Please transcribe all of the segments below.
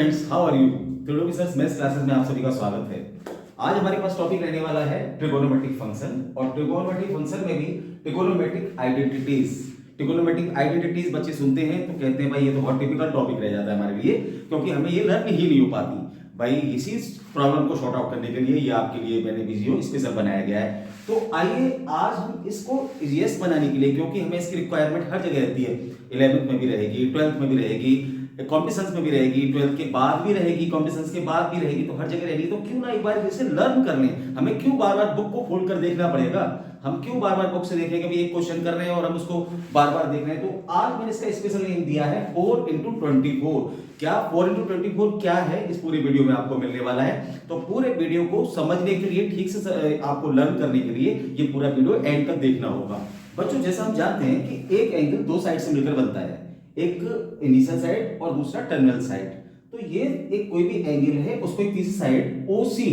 Friends, how are you? त्रिकोणमिति sir maths classes में आप सभी का स्वागत है। आज हमारे पास टॉपिक रहने वाला है ट्रिगोनोमेट्रिक फंक्शन, और ट्रिगोनोमेट्रिक फंक्शन में भी ट्रिगोनोमेट्रिक आइडेंटिटीज। ट्रिगोनोमेट्रिक आइडेंटिटीज बच्चे सुनते हैं तो कहते हैं भाई ये तो बहुत टिपिकल टॉपिक रह जाता है हमारे लिए, क्योंकि हमें ये लर्न ही नहीं हो पाती। भाई इसी प्रॉब्लम को सॉर्ट आउट करने के लिए ये आपके लिए मैंने वीडियो स्पेशल बनाया गया है। तो आइए आज हम इसको इजीएस्ट बनाने के लिए, क्योंकि हमें इसकी रिक्वायरमेंट हर जगह रहती है, 11th में भी रहेगी, 12th में भी रहेगी, कॉम्पिटिशन्स में भी रहेगी, 12th के बाद भी रहेगी, कॉम्पिटिशन्स के बाद भी रहेगी, तो हर जगह रहेगी। तो क्यों ना एक बार इसे लर्न कर लें। हमें क्यों बार बार बुक को खोल कर देखना पड़ेगा? हम क्यों बार बार बुक से देखेंगे कि एक क्वेश्चन कर रहे हैं और हम उसको बार बार देख रहे हैं? तो आज मैंने इसका स्पेशल नेम दिया है 4x24। क्या 4x24 क्या है, इस पूरी वीडियो में आपको मिलने वाला है। तो पूरे वीडियो को समझने के लिए, ठीक से आपको लर्न करने के लिए ये पूरा वीडियो एंड तक देखना होगा। बच्चों, जैसा हम जानते हैं कि एक एंगल दो साइड से मिलकर बनता है, एक इनिशियल साइड और दूसरा टर्मिनल साइड। तो ये एक कोई भी एंगल है, उसको एक तीसरी साइड OC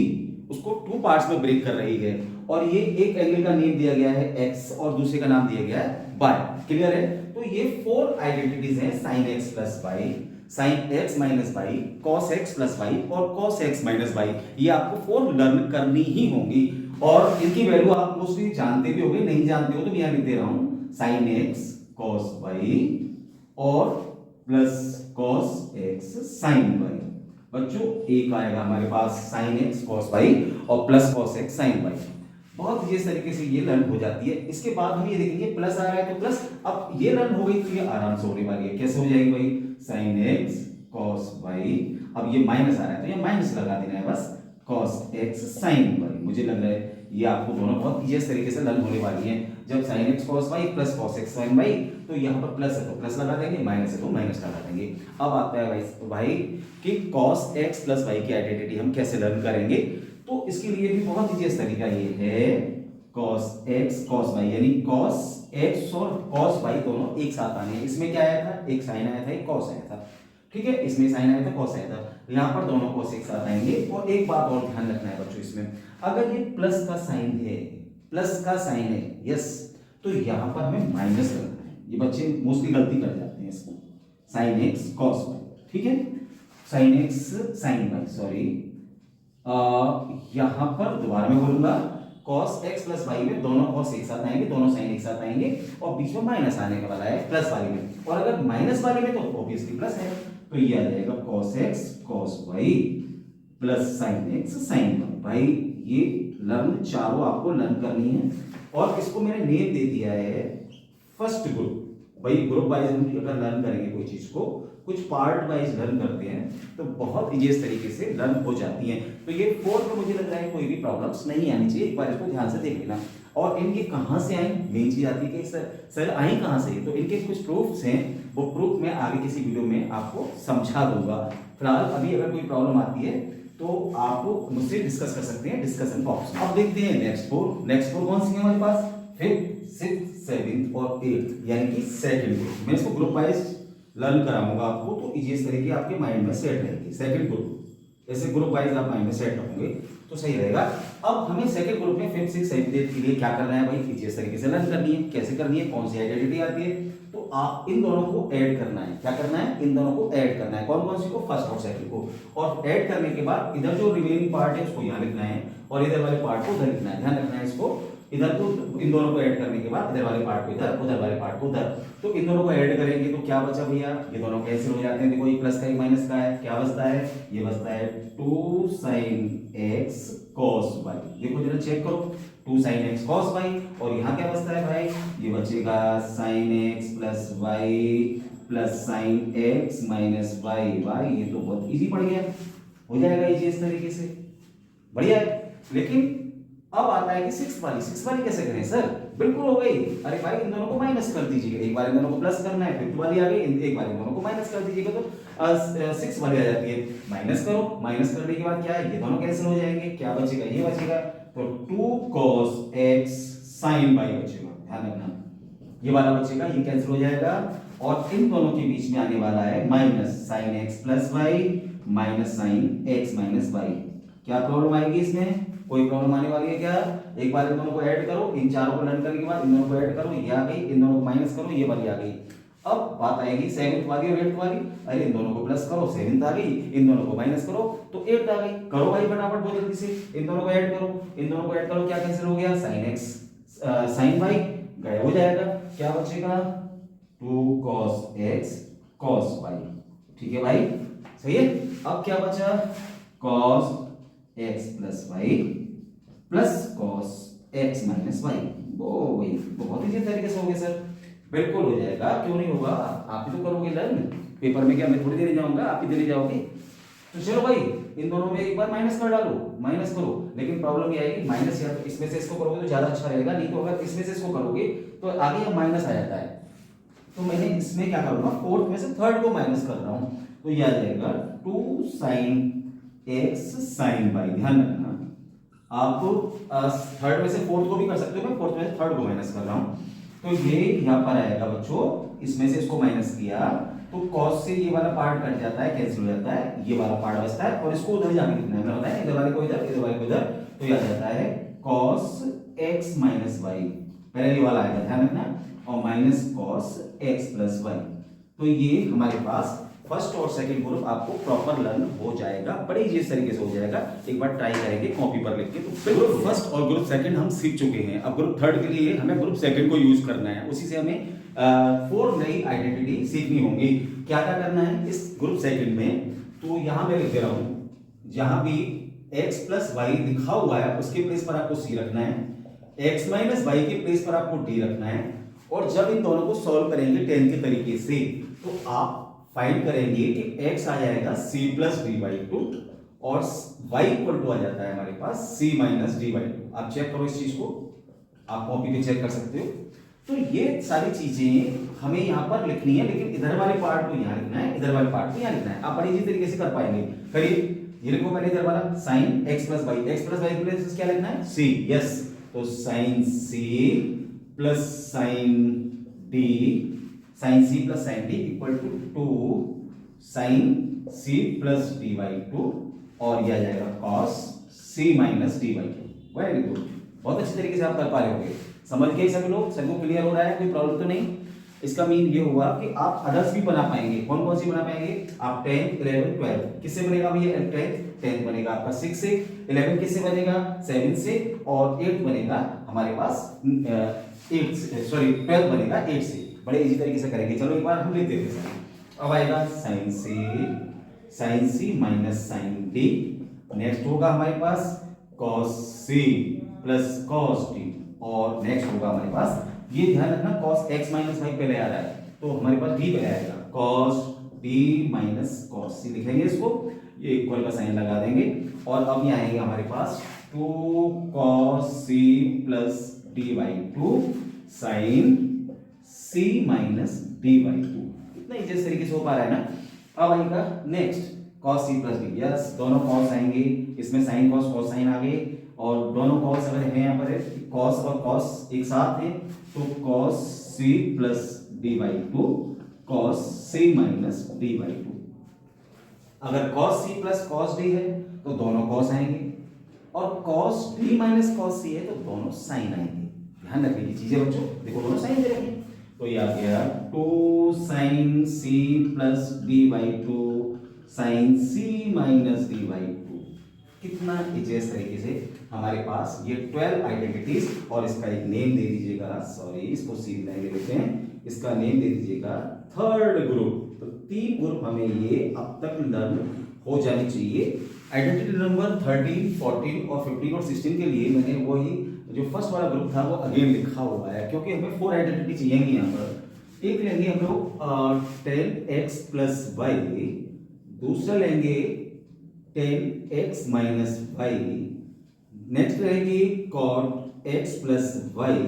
उसको टू पार्ट्स में ब्रेक कर रही है, और ये एक एंगल का नेम दिया गया है x और दूसरे का नाम दिया गया है y। क्लियर है? तो ये 4 आइडेंटिटीज हैं, sin x plus y, sin x minus y, cos x plus y और cos x माइनस y। ये आपको 4 लर्न करनी ही होंगी, और इनकी वैल्यू आप मोस्टली जानते भी होंगे, नहीं जानते हो तो मैं यहाँ लिख दे रहा हूं, sin x cos y और plus cos x sin y। बच्चों एक आएगा हमारे पास sin x cos y और plus cos x sin y। बहुत इस तरीके से ये लर्न हो जाती है। इसके बाद हम ये देखेंगे प्लस आ रहा है तो प्लस, अब ये लर्न हो गई तो ये आराम से होने वाली है। कैसे हो जाएगी भाई? sin x cos y, अब ये माइनस आ रहा है तो ये माइनस लगा देना है बस, cos x sin y। मुझे लग रहा है ये आपको दोनों बहुत इजी तरीके से लर्न होने वाली है। जब sin x cos y plus cos x sin y, तो यहाँ पर प्लस है तो प्लस लगा देंगे, माइनस है तो माइनस लगा देंगे। अब आता है भाई कि cos x प्लस y की आइडेंटिटी हम कैसे लर्न करेंगे। तो इसके लिए भी बहुत इजी तरीका ये है, cos x cos y, यानी cos x और cos y दोनों एक साथ आने हैं। इसमें क्या आया था? एक sin आया था, एक cos आया था। ठीक है, इसमें sin आया था, cos आया था, यहाँ पर दोनों cos एक साथ आएंगे। और एक बात और ध्यान रखना है बच्चों, इसमें अगर ये प्लस का साइन है, प्लस का साइन है, यस, तो यहाँ पर हमें माइनस करना है। ये बच्चे मोस्टली गलती कर जाते हैं इसको, sin x cos y। ठीक है, sin x sin y, sorry, यहाँ पर दोबारा मैं बोलूंगा cos x प्लस y में दोनों cos एक साथ आएंगे, दोनों sin एक साथ आएंगे, और बीच में माइनस आने वाला है प्लस वाले में। और अगर माइनस वाले में तो ऑब्वियसली प्लस है, तो ये आ जाएगा cos x cos y plus sin x sin y। भाई ये लर्न चारों आपको लर्न करनी है, और इसको मैंने नेम दे दिया है फर्स्ट ग्रुप। भाई ग्रुप वाइज हम अगर लर्न करेंगे कोई चीज को, कुछ पार्ट वाइज लर्न करते हैं तो बहुत इजी तरीके से लर्न हो जाती हैं। तो ये 4 में मुझे लग रहा है कोई भी प्रॉब्लम्स नहीं आनी चाहिए। एक बार इसको ध्यान से देख लेना। और इनके कहाँ से आई, मेन चीज आती है कि सर आई कहाँ से, तो इनके कुछ प्रूफ्स हैं, वो प्रूफ मैं आगे किसी वीडियो में आपको समझा दूंगा। फिलहाल अभी अगर कोई प्रॉब्लम आती है तो आप मुझसे डिस्कस कर सकते हैं डिस्कशन बॉक्स में। अब देखते हैं नेक्स्ट 4। नेक्स्ट 4 कौन सी है हमारे पास? 5th 6th 7th और 8th, यानी कि सेकंड ग्रुप। मैं इसको ग्रुप वाइज लर्न कराऊंगा आपको, तो इजी तरीके आपके माइंड में सेट रहेगी। सेकंड ग्रुप ऐसे ग्रुप वाइज आप माइंड में सेट रखोगे तो सही रहेगा। अब हमें सेकंड ग्रुप में 5th 6th 7th 8th के लिए क्या करना है भाई? इजी तरीके से लर्न करनी है। कैसे करनी है? कौन सी आइडेंटिटी आती है? तो आप इन दोनों को ऐड करना है। क्या करना है? इन दोनों को ऐड करना है। कौन कौन सी को? फर्स्ट और सेकंड को। और ऐड करने के बाद इधर जो रिमेनिंग पार्ट है उसको यहाँ लिखना है, और इधर वाले पार्ट को उधर लिखना है। ध्यान रखना है इसको, इधर को, इन दोनों को ऐड करने के बाद इधर वाले पार्ट को इधर, उधर वाले पार्ट को उधर। तो इन दोनों को ऐड करेंगे तो क्या बचा भैया? ये दोनों कैंसिल हो जाते हैं। देखो, एक प्लस का एक माइनस का है, क्या बचता है? ये बचता है 2 sin x cos y। देखो जरा चेक करो, 2 sin x cos y, और यहाँ क्या बचता है भाई? ये बचेगा sin x plus y plus sin x minus y। भाई ये तो बहुत इजी पड़ गया, हो जाएगा इजी इस तरीके से, बढ़िया है। लेकिन अब आता है कि 6th वाली कैसे करें सर? बिल्कुल हो गई। अरे भाई इन दोनों को माइनस कर दीजिएगा, एक बार इन दोनों को प्लस करना है, 5th वाली आ गई, एक बार इन दोनों को माइनस कर दीजिएगा तो 6th वाली आ जाती है। माइनस करो, माइनस करने के बाद क्या है? ये दोनों कैंसिल हो जाएंगे, क्या बचेगा? ये बचेगा, तो 2 cos x sin y बचेगा। ध्यान रखना, ये वाला बचेगा, ये कैंसिल हो जाएगा, और इन दोनों के बीच में आने वाला है minus sin x plus y minus sin x minus y। क्या प्रॉब्लम आएगी इसमें? कोई प्रॉब्लम आने वाली है क्या? एक बार इन दोनों को ऐड करो, इन चारों को लर्न करने के बाद इन दोनों को ऐड करो, ये आ गई, इन दोनों को माइनस करो, ये वाली आ गई। अब बात आएगी सेवंथ वाली और एट्थ वाली। अरे इन दोनों को प्लस करो, सेवंथ आ गई, इन दोनों को माइनस करो तो एट्थ आ गई। करो भाई फटाफट बहुत जल्दी से, इन दोनों को ऐड करो, इन दोनों को ऐड करो, क्या कैंसिल हो गया, साइन एक्स साइन वाई गायब हो जाएगा, क्या बचेगा 2 cos x cos y। ठीक है भाई, सही है। अब क्या बचा, cos x plus y plus cos x minus y. वो वही बहुत ही तरीके से हो गया सर, बिल्कुल हो जाएगा, क्यों नहीं होगा, आप भी तो करोगे लर्न पेपर में, क्या मैं थोड़ी देर जाऊंगा, आप ही देने जाओगे। तो चलो भाई इन दोनों में एक बार माइनस कर डालो, माइनस करो, लेकिन प्रॉब्लम ये आएगी माइनस या तो इसमें से इसको करोगे तो ज्यादा अच्छा रहेगा, नहीं तो अगर इसमें से इसको करोगे तो आगे यह माइनस आ जाता है। तो मैंने इसमें क्या करूंगा, फोर्थ में से थर्ड को माइनस कर रहा हूं, तो यह आ जाएगा 2 sin x sin y। ध्यान रखना आप थर्ड में से फोर्थ को भी कर सकते हो, मैं फोर्थ में से थर्ड को माइनस कर रहा हूं, तो ये यहां पर आएगा बच्चों, इसमें से इसको माइनस किया तो cos से ये वाला पार्ट कट जाता है, कैंसिल हो जाता है, ये वाला पार्ट बचता है और इसको उधर जाके लिखना है, मैं बताया इधर वाले को इधर, इधर वाले को इधर, तो ये आ जाता है cos x माइनस वाई, पहले ये वाला आएगा ध्यान रखना, और minus cos x plus y. तो ये हमारे पास फर्स्ट और सेकंड ग्रुप आपको प्रॉपर लर्न हो जाएगा, बड़े इजी तरीके से हो जाएगा, एक बार ट्राई करेंगे कॉपी पर लिख के। तो ग्रुप फर्स्ट और ग्रुप सेकंड हम सीख चुके हैं, अब ग्रुप थर्ड के लिए हमें ग्रुप सेकंड को यूज करना है, उसी से हमें 4 नई आइडेंटिटी सीखनी होंगी। क्या क्या करना है इस ग्रुप सेकंड में, तो यहां मैं लिख दे रहा हूं, जहां भी x प्लस वाई लिखा हुआ है उसके प्लेस पर आपको c रखना है, x माइनस वाई के प्लेस पर आपको d रखना है, और जब इन दोनों को सॉल्व करेंगे 10 के तरीके से तो आप फाइंड करेंगे कि x आ जाएगा c plus d by two और y इक्वल टू आ जाता है हमारे पास c minus d by to. आप चेक करो इस चीज को, आप कॉपी पे चेक कर सकते हो। तो ये सारी चीजें हमें यहाँ पर लिखनी है, लेकिन इधर वाले पार्ट को यहाँ लिखना है, इधर वाले पार्ट को यहाँ लिखना है, आप बड़ी इजी तरीके से कर पाएंगे। करिए, ये लिखो पहले इधर वाला sine x plus y, x plus y के प्लेस क्या लिखना है c, यस, तो sine c plus sine d, sine c plus sine d equal to 2 sine c plus d by two, और यह आ जाएगा cos c minus d by two. Very good, बहुत अच्छी तरीके से आप कर पा रहे होंगे, समझ गए सभी लोग, सबको क्लियर हो रहा है, कोई प्रॉब्लम तो नहीं। इसका मीन ये हुआ कि आप अदर्स भी बना पाएंगे, कौन कौन सी बना पाएंगे आप, 10 11 12 किससे बनेगा भैया, 10 बनेगा आपका 6 से, 11 किससे बनेगा 7 से, और 8 बनेगा हमारे पास 8 से, सॉरी 12 बनेगा 8 से। बड़े इजी तरीके से करेंगे, चलो एक बार हम लिख देते हैं। अब आएगा साइन सी माइनस साइन डी, नेक्स्ट होगा हमारे पास cos c plus cos d, और नेक्स्ट होगा हमारे पास, ये ध्यान रखना cos x माइनस वाई पहले आ रहा है, तो हमारे पास d पहले आएगा, cos d minus cos c लिखेंगे इसको, ये इक्वल का साइन लगा देंगे, और अब ये आएंगे हमारे पास 2 cos c plus d by two sine c minus d by two. इतना इजी तरीके से हो पा रहा है ना। अब आएगा next cos c plus d, yes, दोनों cos आएंगे, इसमें sin cos cos sin आ गए, और दोनों cos अगर है यहाँ पर cos और cos एक साथ है, तो cos c plus d by to cos c minus d by to. अगर cos c plus cos d है तो दोनों cos आएंगे, और cos d minus cos c है तो दोनों sin आएंगे। ध्यान रखने की चीजें बच्चों, देखो दोनों sin दे रखे हैं, तो ये आ गया 2 sin c plus d by two sine c minus d by two. कितना इजीएस्ट तरीके से हमारे पास ये 12 आइडेंटिटीज, और इसका एक नेम दे दीजिएगा, सॉरी इसको सीधा ले लेते हैं, इसका नेम दे दीजिएगा थर्ड ग्रुप। तो 3 ग्रुप हमें ये अब तक लर्न हो जानी चाहिए। आइडेंटिटी नंबर 13 14 और 15 और 16 के लिए मैंने वही जो फर्स्ट वाला ग्रुप था वो अगेन लिखा हुआ है, क्योंकि हमें 4 आइडेंटिटी चाहिए यहाँ पर। एक लेंगे हम लोग 10x प्लस वाई, दूसरा लेंगे 10x माइनस वाई, नेक्स्ट रहेगी cot x प्लस वाई,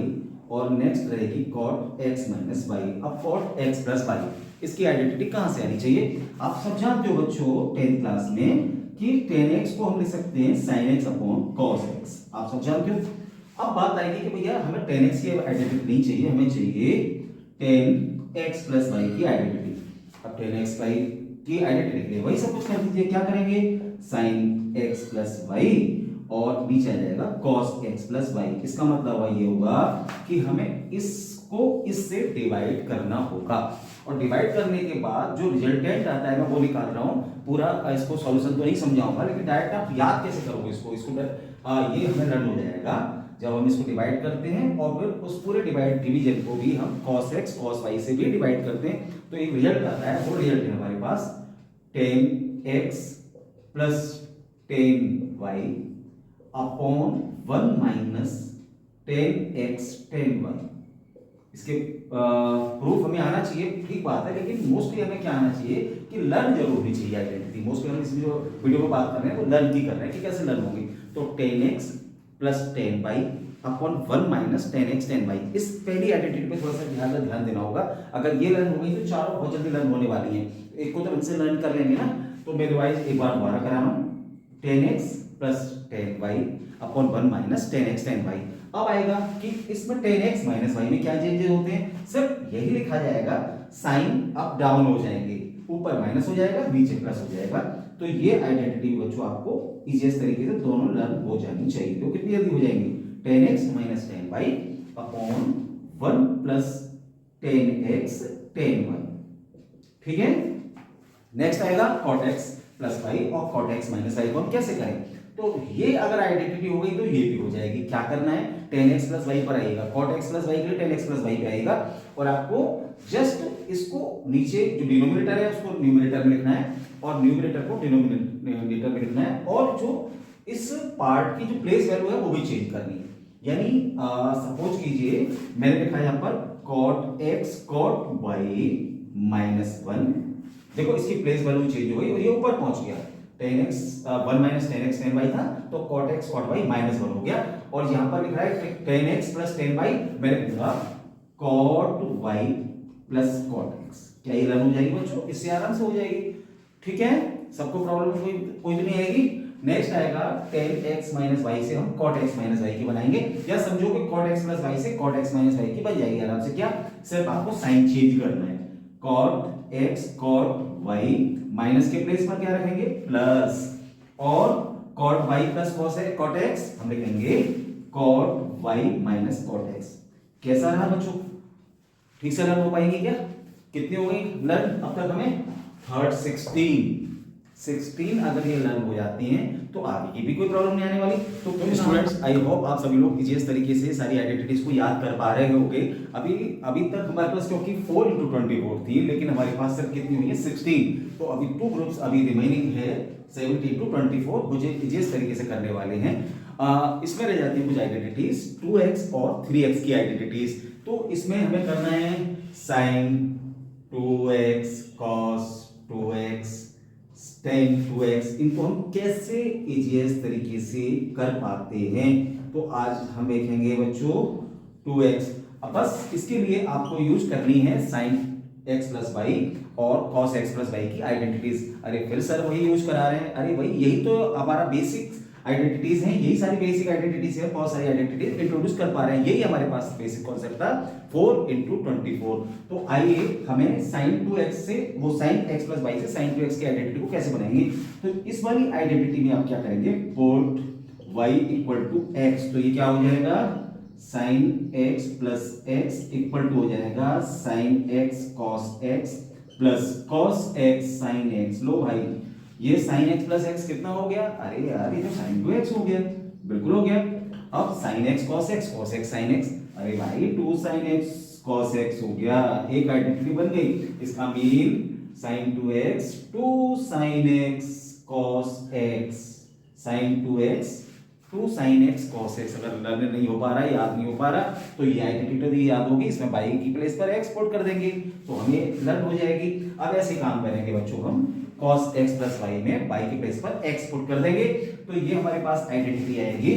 और नेक्स्ट रहेगी cot x माइनस वाई। अब cot x प्लस वाई, इसकी आइडेंटिटी कहां से आनी चाहिए, आप सब जानते हो बच्चों 10th क्लास में कि 10x को हम लिख सकते हैं sin x upon cos x, आप सब जानते हो। अब बात आएगी कि भैया हमें 10x की आइडेंटिटी नहीं चाहिए, हमें चाहिए 10x प्लस वाई की आइडेंटिटी। अब 10x वाई की आइडेंटिटी के लिए वही सब कुछ कर दीजिए, क्या करेंगे sin x प्लस वाई, और नीचे आ जाएगा cos x प्लस वाई। इसका मतलब हुआ ये होगा कि हमें इसको इससे डिवाइड करना होगा और डिवाइड करने के बाद जो रिजल्टेंट आता है मैं वो निकाल रहा हूँ। पूरा इसको सॉल्यूशन तो नहीं समझाऊंगा, लेकिन डायरेक्ट आप याद कैसे करोगे इसको ये हमें लर्न हो जाएगा जब हम इसको डिवाइड करते हैं और फिर उस पूरे डिवीजन को भी हम cos x cos y से भी डिवाइड करते हैं तो एक रिजल्ट आता है। वो रिजल्ट है हमारे पास tan x plus tan y upon 1 minus tan x tan y। इसके प्रूफ हमें आना चाहिए, ठीक बात है, लेकिन मोस्टली हमें क्या आना चाहिए कि लर्न जरूर होनी चाहिए आइडेंटिटी। मोस्टली हम इस वीडियो में बात कर रहे हैं तो लर्न की कर रहे हैं कि कैसे लर्न होगी। तो tan x plus tan y upon 1 minus tan x tan y। इस पहली आइडेंटिटी पे थोड़ा सा ध्यान देना होगा। अगर ये लर्न हो गई तो चारों बहुत जल्दी लर्न होने वाली हैं। एक को तो इनसे लर्न कर लेंगे ना, तो मैं रिवाइज एक बार दोबारा करा रहा हूं। tan x plus tan y upon 1 minus tan x tan y। अब आएगा कि इसमें tan x माइनस y में क्या चेंजेस होते हैं, सिर्फ यही लिखा जाएगा, साइन अप डाउन हो जाएंगे, ऊपर माइनस हो जाएगा नीचे प्लस हो जाएगा। तो ये आइडेंटिटी बच्चों आपको इजीएस्ट तरीके से दोनों लर्न हो जानी चाहिए। तो कितनी जल्दी हो जाएंगी, tan x minus tan y upon 1 plus tan x tan y। ठीक है, नेक्स्ट आएगा cot x प्लस y और cot x माइनस y को हम कैसे करें। तो ये अगर आइडेंटिटी हो गई तो ये भी हो जाएगी। क्या करना है, tan x प्लस y पर आएगा, cot x प्लस y के लिए tan x प्लस y पे आएगा और आपको जस्ट इसको नीचे जो डिनोमिनेटर है उसको न्यूमरेटर में लिखना है और न्यूमरेटर को डिनोमिनेटर में लिखना है और जो इस पार्ट की जो प्लेस वैल्यू है वो भी चेंज करनी है। यानी सपोज कीजिए मैंने लिखा है यहां पर cot x cot y minus 1। देखो इसकी प्लेस वैल्यू चेंज हो गई और ये ऊपर पहुंच गया। tan x 1 minus tan x tan y था तो cot x cot y minus 1 हो गया और यहां पर लिख रहा है tan x plus tan y, मैंने लिखा cot y plus cot x। क्या ये लर्न हो जाएगी बच्चों, इससे आराम से हो जाएगी। ठीक है, सबको प्रॉब्लम कोई भी नहीं आएगी। नेक्स्ट आएगा tan x माइनस y से हम cot x माइनस y की बनाएंगे, या समझो कि cot x प्लस y से cot x माइनस y की बन जाएगी आराम से। क्या, सिर्फ आपको साइन चेंज करना है। cot x cot y minus के प्लेस पर क्या रखेंगे, प्लस, और cot y plus cot x हम लिखेंगे cot y minus cot x। कैसा रहा बच्चों, ठीक से लर्न हो पाएंगे क्या, कितनी हो गई लर्न अब तक हमें, थर्ड 16 अगर ये लर्न हो जाती हैं तो आगे की भी कोई प्रॉब्लम नहीं आने वाली। तो स्टूडेंट्स आई होप आप सभी लोग इस तरीके से सारी आइडेंटिटीज को याद कर पा रहे होंगे। अभी तक हमारे पास क्योंकि 4 into 24 थी, लेकिन हमारे पास सिर्फ कितनी हुई है 16। तो अभी 2 ग्रुप्स अभी रिमेनिंग है 17 to 24, मुझे इस तरीके से करने वाले हैं। इसमें रह जाती है कुछ आइडेंटिटीज 2x और 3x की आइडेंटिटीज। तो इसमें हमें करना है sin 2x cos 2x tan 2x, इनको हम कैसे इजीएस्ट तरीके से कर पाते हैं। तो आज हम देखेंगे बच्चों 2x। अब बस इसके लिए आपको यूज करनी है sin x प्लस y और cos x प्लस y की आइडेंटिटीज। अरे फिर सर वही यूज करा रहे हैं, अरे भाई यही तो हमारा बेसिक आइडेंटिटीज हैं, यही सारी बेसिक आइडेंटिटीज है, बहुत सारी आइडेंटिटीज इंट्रोड्यूस कर पा रहे हैं, यही हमारे पास बेसिक कॉन्सेप्ट था 4 into 24। तो आइए हमें sin 2x से वो sin x प्लस y से sin 2x की आइडेंटिटी को कैसे बनाएंगे। तो इस वाली आइडेंटिटी में आप क्या करेंगे, put y equal to x, तो ये क्या हो जाएगा sin x plus x equal to हो जाएगा sin x cos x plus cos x sin x। लो भाई ये sin x प्लस x कितना हो गया, अरे यार ये तो sin 2x हो गया, बिल्कुल हो गया। अब sin x cos x sin x, अरे भाई 2 sin x cos x हो गया, एक आइडेंटिटी बन गई। इसका mean sin 2x 2 sin x cos x sin 2x 2 sin x cos x। अगर लर्न नहीं हो पा रहा है, याद नहीं हो पा रहा, तो ये आइडेंटिटी याद होगी, इसमें y की प्लेस पर x पुट कर देंगे तो हमें लर्न हो जाएगी। अब ऐसे काम करेंगे बच्चों, हम cos x प्लस y में y की प्लेस पर x पुट कर देंगे तो ये हमारे पास आइडेंटिटी आएगी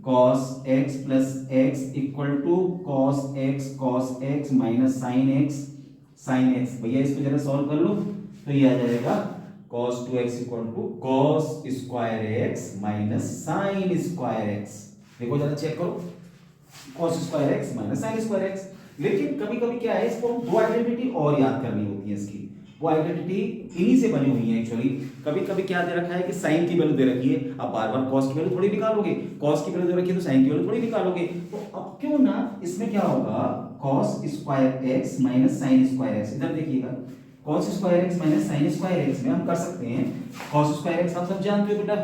cos x plus x equal to cos x minus sin x। भैया इसको जरा सॉल्व कर लो तो ये आ जाएगा cos 2x equal to cos square x minus sin square x। देखो जरा चेक करो, cos square x minus sin square x। लेकिन कभी कभी क्या है, इसको दो आइडेंटिटी और याद करनी होती है इसकी। वो आइडेंटिटी इन्हीं से बनी हुई है एक्चुअली। कभी कभी क्या दे रखा है कि साइन की वैल्यू दे रखी है, अब बार बार कॉस की वैल्यू थोड़ी निकालोगे, कॉस की वैल्यू दे रखी है तो साइन की वैल्यू थोड़ी निकालोगे। तो अब क्यों ना इसमें क्या होगा, cos square x minus sign square x, इधर देखिएगा cos square x minus sign square x में हम कर सकते हैं, कॉस स्क्वायर एक्स आप सब जानते हो बेटा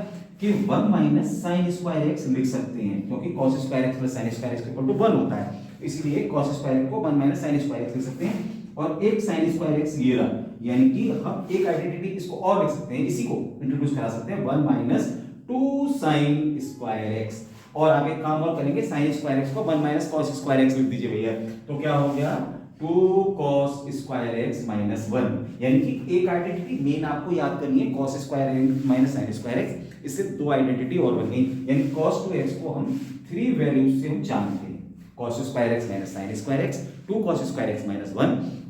कि 1 माइनस साइन स्क्वायर एक्स लिख सकते हैं, क्योंकि cos square x plus sine square x equal to 1 होता है, इसलिए कॉस स्क्वायर एक्स को 1 माइनस साइन स्क्वायर एक्स लिख सकते हैं। और एक साइन स्क्वायर एक्स ये रहा, यानी कि हम एक आइडेंटिटी इसको और लिख सकते हैं, इसी को इंट्रोड्यूस करा सकते हैं 1 माइनस 2 साइन स्क्वायर एक्स, और आगे काम और करेंगे साइन स्क्वायर एक्स को 1 माइनस कॉस स्क्वायर एक्स लिख दीजिए भैया, तो क्या हो गया 2 कॉस स्क्वायर एक्स माइनस 1, यानी कि एक आइडेंटिटी मेन आपको याद करनी है cos square x minus sign square x, इससे दो आइडेंटिटी और बन गई, यानी cos 2x को हम 3 वैल्यूज से हम जानते हैं, cos square x minus sign square x, 2 cos square x minus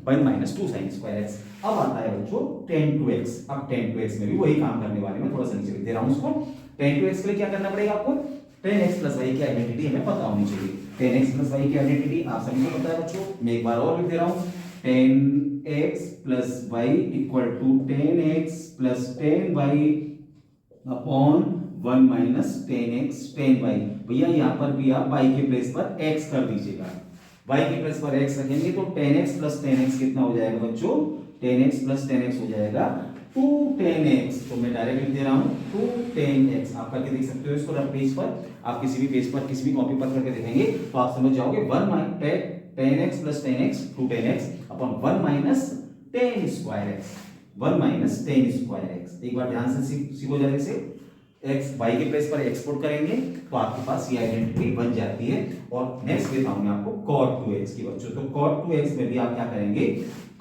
1 minus 2 sign square x. अब आता है बच्चों tan 2x, अब tan 2x में भी वही काम करने वाले में थोड़ा सा नीचे लिख दे रहा हूं उसको। tan 2x के लिए क्या करना पड़ेगा आपको, tan x प्लस y की आइडेंटिटी हमें पता होनी चाहिए, tan x प्लस y की आइडेंटिटी आप सभी को पता है बच्चों, मैं एक बार और लिख दे रहा हूं, tan x plus y equal to tan x plus tan y upon 1 minus tan x tan y. भैया यहाँ पर भी आप y के प्लेस पर x कर दीजिएगा, y के प्लेस पर x रखेंगे तो ten x plus ten x कितना हो जाएगा बच्चों, ten x plus ten x हो जाएगा 2 टेन एक्स, तो मैं डायरेक्ट लिख दे रहा हूँ 2 टेन एक्स, आप करके देख सकते हो इसको रफ पेज पर, आप किसी भी पेज पर किसी भी कॉपी पर करके देखेंगे तो आप समझ जाओगे 1 minus tan x plus ten x 2 ten x upon 1 minus ten square x, 1 minus ten square x. एक बार ध्यान से सीखो जरा से, x y के प्लेस पर एक्सपोर्ट करेंगे तो आपके पास ये आइडेंटिटी बन जाती है। और नेक्स्ट देता हूं मैं आपको cot 2x की बच्चों, तो cot 2x में भी आप क्या करेंगे,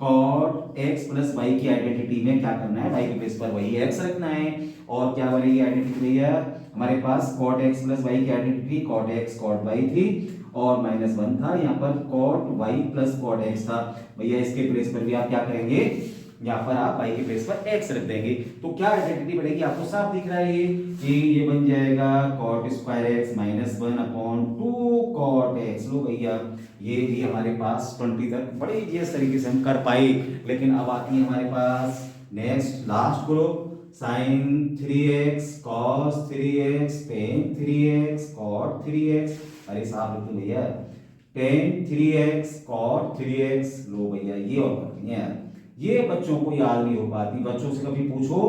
cot x प्लस y की आइडेंटिटी में क्या करना है, y के प्लेस पर वही x रखना है, और क्या बनेगी आइडेंटिटी भैया हमारे पास cot x प्लस y की identity cot x cot y थी और माइनस 1 था, यहाँ पर cot y plus cot x था, भैया इसके प्लेस पर भी आप क्या करेंगे, यहाँ पर आप y के प्लेस पर x रख देंगे, तो क्या आइडेंटिटी बनेगी आपको साफ दिख रहा है कि ये बन जाएगा cot square x minus 1 upon 2 cot x। लो भैया ये भी हमारे पास 20 तक बड़े इजीएस तरीके से हम कर पाए, लेकिन अब आती है हमारे पास next last group sin 3x cos 3x tan 3x cot 3x, अरे साहब लिख दो भैया tan 3x cot 3x, लो भैया ये और करनी है यार, ये बच्चों को याद नहीं हो पाती, बच्चों से कभी पूछो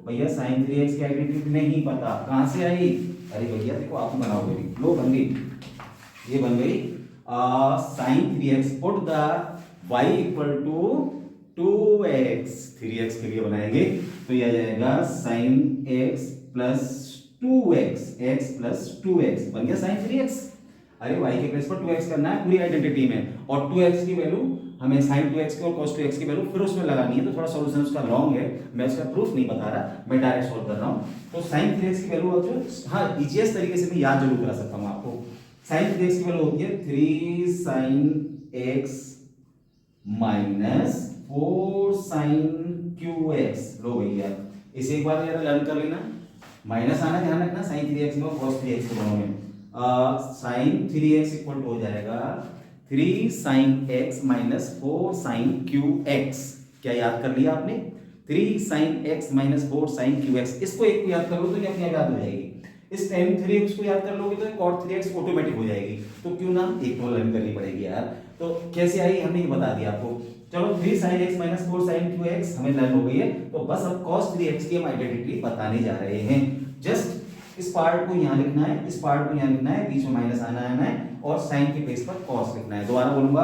भैया sin 3x की आइडेंटिटी नहीं पता कहां से आई, अरे भैया देखो आप बनाओगे, लो बन गई, ये बन गई sin 3x put the y equal to 2x, 3x के लिए बनाएंगे तो यह आ जाएगा sin x plus 2x, x plus 2x बन गया sin 3x। अरे y के प्लेस पर 2x करना है पूरी आइडेंटिटी में, और 2x की वैल्यू हमें sin 2x की और cos 2x की वैल्यू फिर उसमें लगानी है, तो थोड़ा सॉल्यूशन उसका लॉन्ग है, मैं उसका प्रूफ नहीं बता रहा, मैं डायरेक्ट सॉल्व कर रहा हूं। तो sin 3x की वैल्यू जो हाँ इजीएस्ट तरीके से मैं याद जरूर करा सकता हूं आपको, sin 3x की वैल्यू होती है 3 sin x minus 4 sin qx। लो भैया इसे एक बार जरा लर्न कर लेना, माइनस आना ध्यान रखना sin 3x में और cos 3x के दोनों में, sin 3x इक्वल टू हो जाएगा 3 sin x minus 4 sin qx, क्या याद कर लिया आपने, 3 sin x minus 4 sin qx, इसको एक को याद कर लो तो ये अपने आप याद हो जाएगी, इस tan 3x को याद कर लोगे तो cot 3x ऑटोमेटिक हो जाएगी, तो क्यों ना एक तो लर्न करनी पड़ेगी यार, तो कैसे आई हमने ये बता दिया आपको। चलो 3 sin x minus 4 sin qx हमें लर्न हो गई है, तो बस अब cos 3x की हम आइडेंटिटी बताने जा रहे हैं, जस्ट इस पार्ट को यहाँ लिखना है, इस पार्ट को यहाँ लिखना है, बीच में माइनस आना है और साइन के प्लेस पर cos लिखना है। दोबारा बोलूंगा,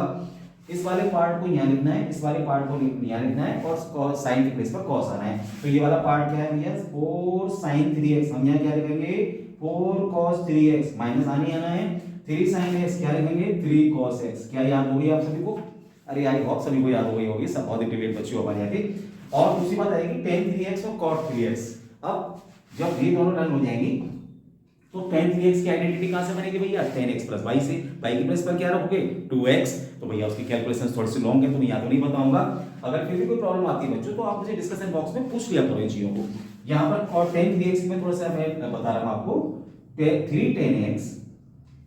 इस वाले पार्ट को यहाँ लिखना है, इस वाले पार्ट को यहाँ लिखना है और साइन के प्लेस पर cos आना है। तो ये वाला पार्ट क्या है भैया 4 sin 3x, हम यहाँ क्या लिखेंगे 4 cos 3x, माइनस आना है 3 sin x, क्या लिखेंगे 3 cos x। क्या याद हो गई आप सभी को, अरे आई होप सभी को याद हो गई होगी, सब बहुत इंटेलिजेंट बच्चे हो हमारे यहाँ के। और दूसरी बात आएगी tan 3x और cot 3x, अब जब ये दोनों रन हो जाएंगी तो tan 3x की आइडेंटिटी कहां से बनेगी भैया, tan x प्लस y से, y के प्लेस पर क्या रखोगे 2x, तो भैया उसकी कैलकुलेशन थोड़ी सी लॉन्ग है तो मैं यहाँ तो नहीं बताऊंगा, अगर फिर भी कोई प्रॉब्लम आती है बच्चों तो आप मुझे डिस्कशन बॉक्स में पूछ लिया करो इन चीजों को। यहाँ पर और tan 3x में थोड़ा सा मैं बता रहा हूँ आपको, 3 tan x,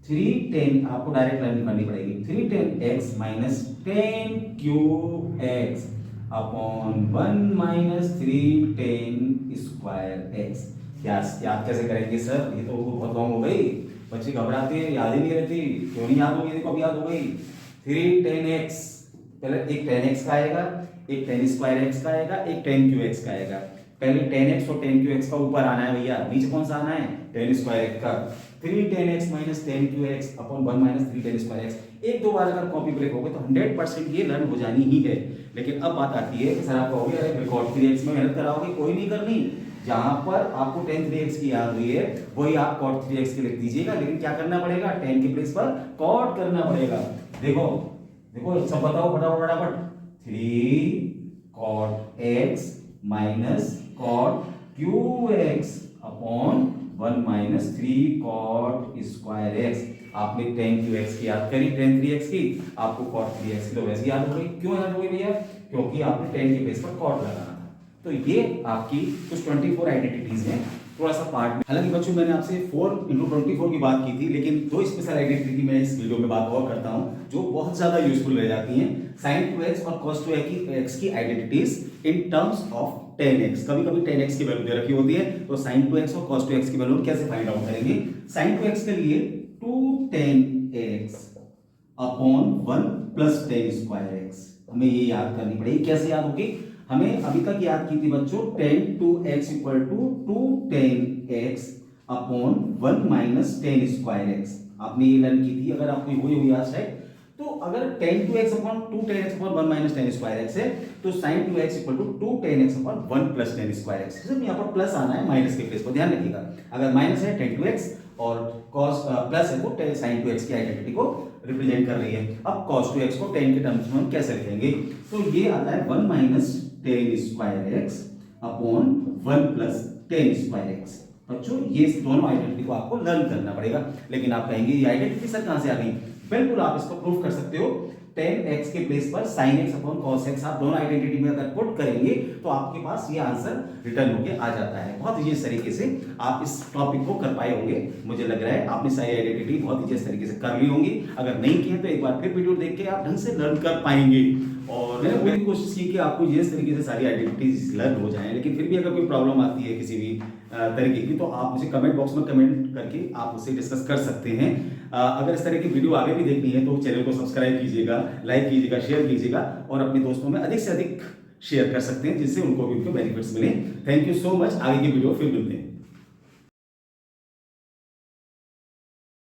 3 tan आपको डायरेक्ट लर्निंग करनी पड़ेगी, 3 tan x minus tan qx upon 1 minus 3 ten square x. याद कैसे करेंगे सर, ये तो बहुत लॉन्ग हो गई, बच्चे घबराते हैं, याद ही नहीं रहती। क्यों नहीं याद होगी, देखो अब याद हो गई। 3 टेन एक्स, पहले एक टेन एक्स का आएगा, एक टेन स्क्वायर एक्स का आएगा, एक टेन क्यू एक्स का आएगा। पहले टेन एक्स और टेन क्यू एक्स का ऊपर आना है भैया, नीचे कौन सा आना है, टेन स्क्वायर एक्स का। 3 ten x minus ten Q x upon 1 minus 3 ten square x. एक दो बार अगर कॉपी ब्रेक हो गए तो 100% ये लर्न हो जानी ही है। लेकिन अब बात आती है कि सर आप कहोगे अरे रिकॉर्ड 3x में मेहनत कराओगे, कोई नहीं करनी। जहां पर आपको tan 3x की याद हुई है वही आप cot 3x के लिख दीजिएगा, लेकिन क्या करना पड़ेगा, tan के प्लेस पर cot करना पड़ेगा। देखो देखो सब बताओ फटाफट। 3 cot x minus cot qx upon 1 minus 3 cot square x। आपने tan qx की याद करी, tan 3x की, आपको cot 3x की तो वैसे याद हो गई। क्यों याद हो गई भैया, क्योंकि आपने tan के बेस पर cot लगाना था। तो ये आपकी कुछ 24 आइडेंटिटीज हैं, थोड़ा सा पार्ट में। हालांकि बच्चों मैंने आपसे 4x24 की बात की थी, लेकिन दो स्पेशल आइडेंटिटी की मैं इस वीडियो में बात और करता हूं जो बहुत ज्यादा यूजफुल रह जाती हैं। sin 2x और cos 2x की identities in terms of tan x। कभी कभी tan x की वैल्यू दे रखी होती है, तो sin 2x और cos 2x की वैल्यू कैसे फाइंड आउट करेंगे। sin 2x के लिए 2 tan x upon 1 plus tan square x, हमें ये याद करनी पड़ेगी। कैसे याद होगी, हमें अभी तक याद की थी बच्चों tan 2x equal to 2 tan x upon 1 minus tan square x। आपने ये लर्न की थी, अगर आपको हुई हुई याद है तो अगर tan 2x upon 2 tan x upon 1 minus tan square x है तो sin 2x equal to 2 tan x upon 1 plus tan square x। सिर्फ यहाँ पर प्लस आना है माइनस के प्लेस पर, ध्यान रखिएगा। अगर माइनस है tan 2x और cos प्लस है तो sin 2x की आइडेंटिटी को रिप्रेजेंट कर रही है। अब cos 2x को tan के टर्म्स में हम कैसे लिखेंगे, तो ये आता है 1 minus tan square x upon 1 plus tan square x। बच्चों ये दोनों आइडेंटिटी को आपको लर्न करना पड़ेगा। लेकिन आप कहेंगे ये आइडेंटिटी सर कहां से आ गई, बिल्कुल आप इसको प्रूफ कर सकते हो। tan x के प्लेस पर sin x upon cos x आप दोनों आइडेंटिटी में अगर पुट करेंगे तो आपके पास ये आंसर रिटर्न होके आ जाता है। बहुत इजी तरीके से आप इस टॉपिक को कर पाए होंगे, मुझे लग रहा है आपने सारी आइडेंटिटी बहुत इजी तरीके से कर ली होंगी। अगर नहीं की है तो एक बार फिर वीडियो देख के आप ढंग से लर्न कर पाएंगे। और मैंने पूरी कोशिश की कि आपको इस तरीके से सारी आइडेंटिटीज लर्न हो जाएं, लेकिन फिर भी अगर कोई प्रॉब्लम आती है किसी भी तरीके की तो आप मुझे कमेंट बॉक्स में कमेंट करके आप उससे डिस्कस कर सकते हैं। अगर इस तरह की वीडियो आगे भी देखनी है तो चैनल को सब्सक्राइब कीजिएगा, लाइक कीजिएगा, शेयर कीजिएगा और अपने दोस्तों में अधिक से अधिक शेयर कर सकते हैं जिससे उनको भी उनके बेनिफिट्स मिले। थैंक यू सो मच, आगे की वीडियो फिर मिलते हैं।